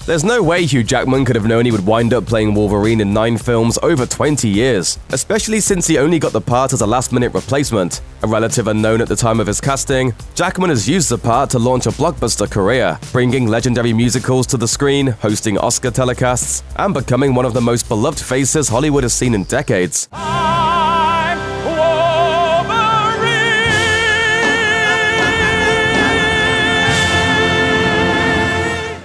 There's no way Hugh Jackman could have known he would wind up playing Wolverine in 9 films over 20 years, especially since he only got the part as a last-minute replacement. A relative unknown at the time of his casting, Jackman has used the part to launch a blockbuster career, bringing legendary musicals to the screen, hosting Oscar telecasts, and becoming one of the most beloved faces Hollywood has seen in decades.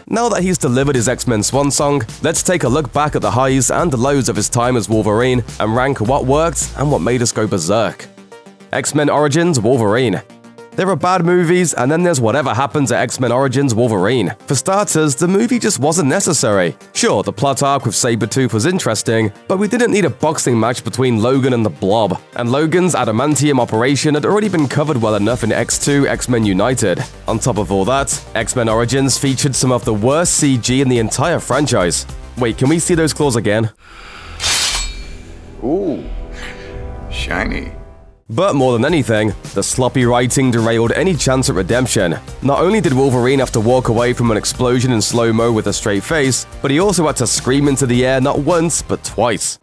Now that he's delivered his X-Men swan song, let's take a look back at the highs and the lows of his time as Wolverine and rank what worked and what made us go berserk. X-Men Origins Wolverine. There are bad movies, and then there's whatever happens at X-Men Origins Wolverine. For starters, the movie just wasn't necessary. Sure, the plot arc with Sabretooth was interesting, but we didn't need a boxing match between Logan and the Blob. And Logan's adamantium operation had already been covered well enough in X2 X-Men United. On top of all that, X-Men Origins featured some of the worst CG in the entire franchise. Wait, can we see those claws again? Ooh, shiny. But more than anything, the sloppy writing derailed any chance at redemption. Not only did Wolverine have to walk away from an explosion in slow-mo with a straight face, but he also had to scream into the air not once, but twice.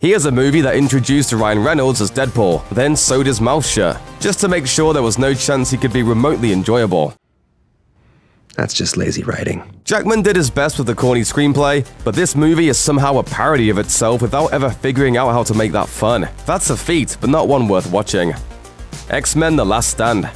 Here's a movie that introduced Ryan Reynolds as Deadpool, then sewed his mouth shut, just to make sure there was no chance he could be remotely enjoyable. That's just lazy writing. Jackman did his best with the corny screenplay, but this movie is somehow a parody of itself without ever figuring out how to make that fun. That's a feat, but not one worth watching. X-Men: The Last Stand.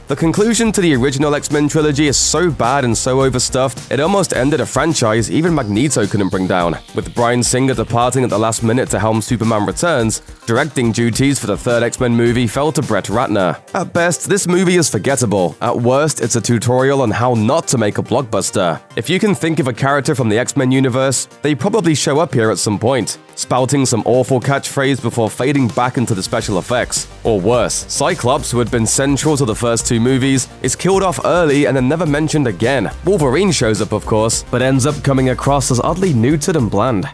The conclusion to the original X-Men trilogy is so bad and so overstuffed, it almost ended a franchise even Magneto couldn't bring down. With Bryan Singer departing at the last minute to helm Superman Returns, directing duties for the third X-Men movie fell to Brett Ratner. At best, this movie is forgettable. At worst, it's a tutorial on how not to make a blockbuster. If you can think of a character from the X-Men universe, they probably show up here at some point, spouting some awful catchphrase before fading back into the special effects. Or worse, Cyclops, who had been central to the first 2 movies, is killed off early and then never mentioned again. Wolverine shows up, of course, but ends up coming across as oddly neutered and bland.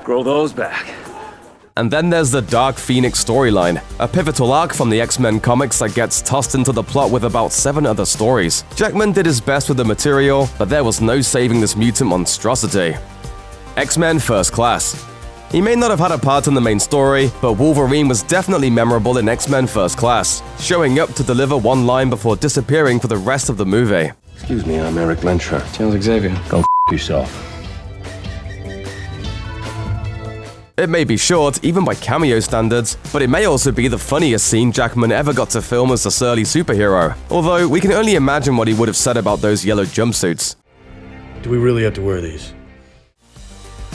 Grow those back. And then there's the Dark Phoenix storyline, a pivotal arc from the X-Men comics that gets tossed into the plot with about 7 other stories. Jackman did his best with the material, but there was no saving this mutant monstrosity. X-Men First Class. He may not have had a part in the main story, but Wolverine was definitely memorable in X-Men First Class, showing up to deliver one line before disappearing for the rest of the movie. Excuse me, I'm Eric Lenstra. Sounds Xavier. Go f yourself. It may be short, even by cameo standards, but it may also be the funniest scene Jackman ever got to film as a surly superhero, although we can only imagine what he would have said about those yellow jumpsuits. Do we really have to wear these?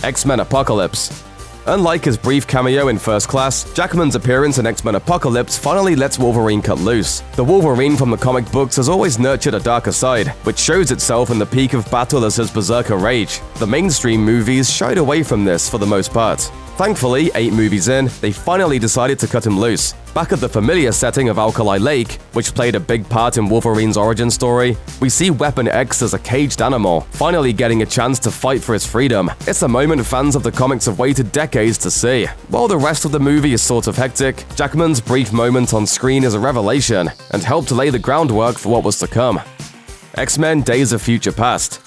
X-Men Apocalypse. Unlike his brief cameo in First Class, Jackman's appearance in X-Men Apocalypse finally lets Wolverine cut loose. The Wolverine from the comic books has always nurtured a darker side, which shows itself in the peak of battle as his berserker rage. The mainstream movies shied away from this for the most part. Thankfully, 8 movies in, they finally decided to cut him loose. Back at the familiar setting of Alkali Lake, which played a big part in Wolverine's origin story, we see Weapon X as a caged animal, finally getting a chance to fight for his freedom. It's a moment fans of the comics have waited decades to see. While the rest of the movie is sort of hectic, Jackman's brief moment on screen is a revelation, and helped lay the groundwork for what was to come. X-Men Days of Future Past.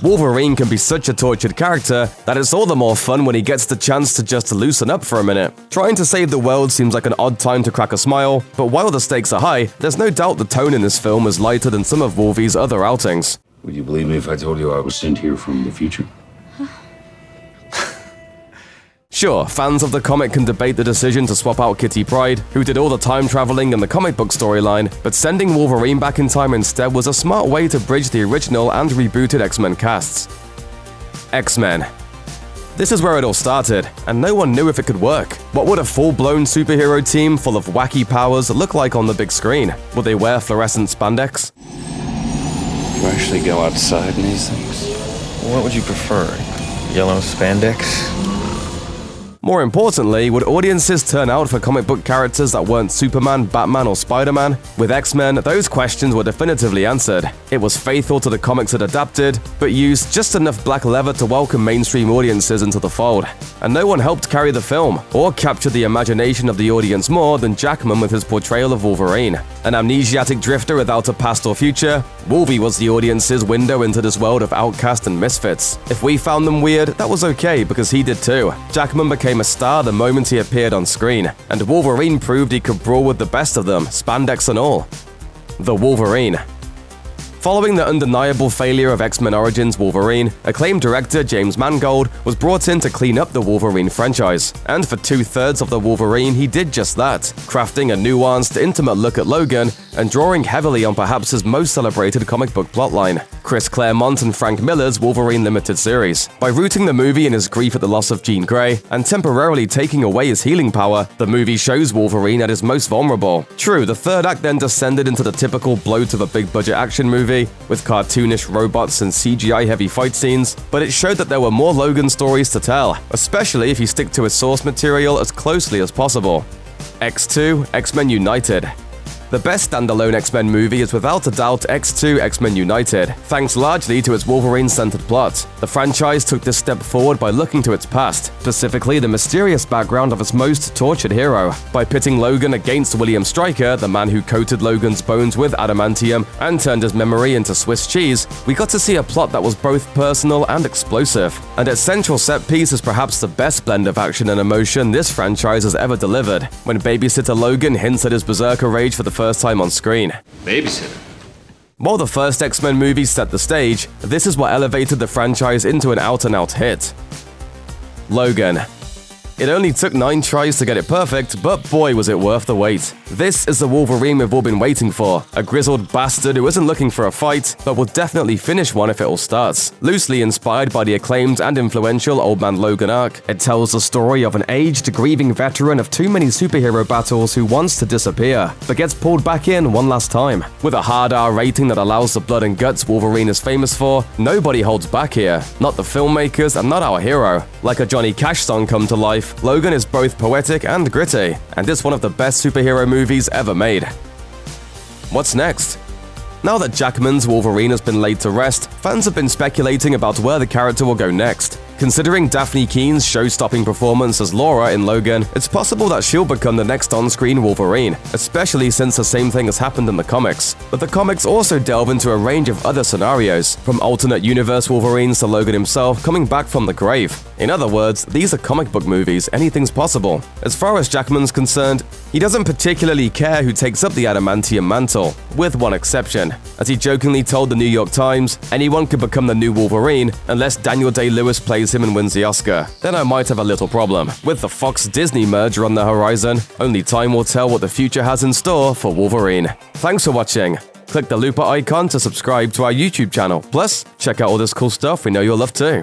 Wolverine can be such a tortured character that it's all the more fun when he gets the chance to just loosen up for a minute. Trying to save the world seems like an odd time to crack a smile, but while the stakes are high, there's no doubt the tone in this film is lighter than some of Wolvie's other outings. Would you believe me if I told you I was sent here from the future? Sure, fans of the comic can debate the decision to swap out Kitty Pryde, who did all the time traveling in the comic book storyline, but sending Wolverine back in time instead was a smart way to bridge the original and rebooted X-Men casts. X-Men. This is where it all started, and no one knew if it could work. What would a full-blown superhero team full of wacky powers look like on the big screen? Would they wear fluorescent spandex? You actually go outside in these things? What would you prefer? Yellow spandex? More importantly, would audiences turn out for comic book characters that weren't Superman, Batman, or Spider-Man? With X-Men, those questions were definitively answered. It was faithful to the comics it adapted, but used just enough black leather to welcome mainstream audiences into the fold. And no one helped carry the film, or capture the imagination of the audience more than Jackman with his portrayal of Wolverine. An amnesiac drifter without a past or future, Wolvie was the audience's window into this world of outcast and misfits. If we found them weird, that was okay because he did too. Jackman became a star the moment he appeared on screen, and Wolverine proved he could brawl with the best of them, spandex and all. The Wolverine. Following the undeniable failure of X-Men Origins Wolverine, acclaimed director James Mangold was brought in to clean up the Wolverine franchise. And for 2/3 of the Wolverine, he did just that, crafting a nuanced, intimate look at Logan and drawing heavily on perhaps his most celebrated comic book plotline, Chris Claremont and Frank Miller's Wolverine Limited series. By rooting the movie in his grief at the loss of Jean Grey and temporarily taking away his healing power, the movie shows Wolverine at his most vulnerable. True, the third act then descended into the typical bloat of a big-budget action movie, with cartoonish robots and CGI-heavy fight scenes, but it showed that there were more Logan stories to tell, especially if you stick to his source material as closely as possible. X2 X-Men United. The best standalone X-Men movie is without a doubt X2 X-Men United, thanks largely to its Wolverine-centered plot. The franchise took this step forward by looking to its past, specifically the mysterious background of its most tortured hero. By pitting Logan against William Stryker, the man who coated Logan's bones with adamantium and turned his memory into Swiss cheese, we got to see a plot that was both personal and explosive. And its central set piece is perhaps the best blend of action and emotion this franchise has ever delivered, when babysitter Logan hints at his berserker rage for the first time on screen. Babysitter. While the first X-Men movie set the stage, this is what elevated the franchise into an out-and-out hit. Logan. It only took 9 tries to get it perfect, but boy was it worth the wait. This is the Wolverine we've all been waiting for, a grizzled bastard who isn't looking for a fight, but will definitely finish one if it all starts. Loosely inspired by the acclaimed and influential Old Man Logan arc, it tells the story of an aged, grieving veteran of too many superhero battles who wants to disappear, but gets pulled back in one last time. With a hard R rating that allows the blood and guts Wolverine is famous for, nobody holds back here. Not the filmmakers and not our hero. Like a Johnny Cash song come to life, Logan is both poetic and gritty, and it's one of the best superhero movies ever made. What's next? Now that Jackman's Wolverine has been laid to rest, fans have been speculating about where the character will go next. Considering Daphne Keene's show-stopping performance as Laura in Logan, it's possible that she'll become the next on-screen Wolverine, especially since the same thing has happened in the comics. But the comics also delve into a range of other scenarios, from alternate universe Wolverines to Logan himself coming back from the grave. In other words, these are comic book movies, anything's possible. As far as Jackman's concerned, he doesn't particularly care who takes up the adamantium mantle, with one exception. As he jokingly told the New York Times, anyone could become the new Wolverine unless Daniel Day-Lewis plays him and wins the Oscar. Then I might have a little problem. With the Fox-Disney merger on the horizon, only time will tell what the future has in store for Wolverine. Thanks for watching. Click the looper icon to subscribe to our YouTube channel. Plus, check out all this cool stuff we know you'll love too.